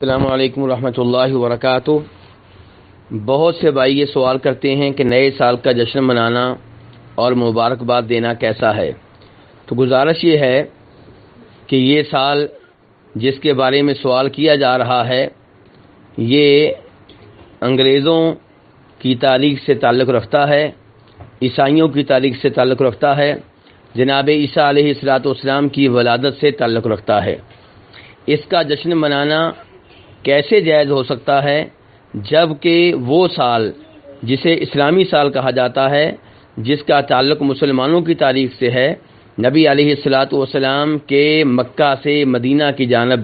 السلام علیکم ورحمۃ اللہ وبرکاتہ۔ بہت سے بھائی یہ سوال کرتے ہیں کہ نئے سال کا جشن منانا اور مبارکباد دینا کیسا ہے۔ تو گزارش یہ ہے کہ یہ سال جس کے بارے میں سوال کیا جا رہا ہے یہ انگریزوں کی تاریخ سے تعلق رکھتا ہے، عیسائیوں کی تاریخ سے تعلق رکھتا ہے، جناب عیسیٰ علیہ السلام کی ولادت سے تعلق رکھتا ہے۔ اس کا جشن منانا کیسے جائز ہو سکتا ہے جب کہ وہ سال جسے اسلامی سال کہا جاتا ہے، جس کا تعلق مسلمانوں کی تاریخ سے ہے، نبی علیہ السلام کے مکہ سے مدینہ کی جانب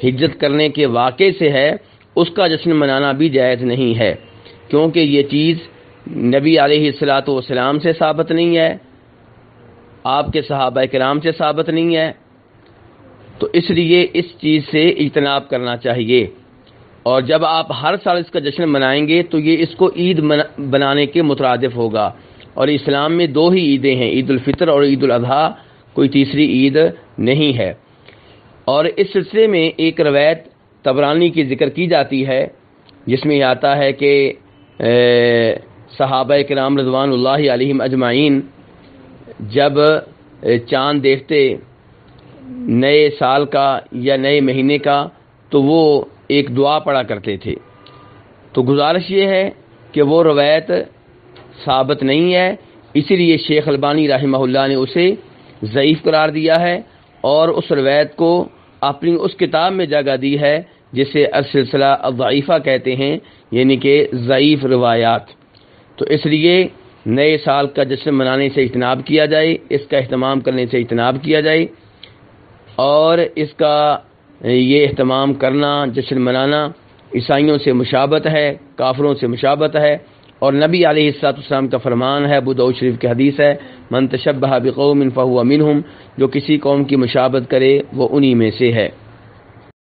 ہجرت کرنے کے واقعے سے ہے، اس کا جشن منانا بھی جائز نہیں ہے، کیونکہ یہ چیز نبی علیہ السلام سے ثابت نہیں ہے، آپ کے صحابہ کرام سے ثابت نہیں ہے، تو اس لیے اس چیز سے اجتناب کرنا چاہیے۔ اور جب آپ ہر سال اس کا جشن منائیں گے تو یہ اس کو عید بنانے کے مترادف ہوگا، اور اسلام میں دو ہی عیدیں ہیں، عید الفطر اور عید الاضحیٰ، کوئی تیسری عید نہیں ہے۔ اور اس سلسلے میں ایک روایت طبرانی کی ذکر کی جاتی ہے جس میں آتا ہے کہ صحابہ کرام رضوان اللہ علیہم اجمعین جب چاند دیکھتے نئے سال کا یا نئے مہینے کا تو وہ ایک دعا پڑھا کرتے تھے۔ تو گزارش یہ ہے کہ وہ روایت ثابت نہیں ہے، اسی لیے شیخ البانی رحمہ اللہ نے اسے ضعیف قرار دیا ہے اور اس روایت کو اپنی اس کتاب میں جگہ دی ہے جسے السلسلہ الضعیفہ کہتے ہیں، یعنی کہ ضعیف روایات۔ تو اس لیے نئے سال کا جشن منانے سے اجتناب کیا جائے، اس کا اہتمام کرنے سے اجتناب کیا جائے، اور اس کا یہ اہتمام کرنا، جشن منانا عیسائیوں سے مشابہت ہے، کافروں سے مشابہت ہے، اور نبی علیہ السلام کا فرمان ہے، ابو داؤد شریف کی حدیث ہے، من تشبہ بقوم فہو منہم، جو کسی قوم کی مشابہت کرے وہ انہی میں سے ہے۔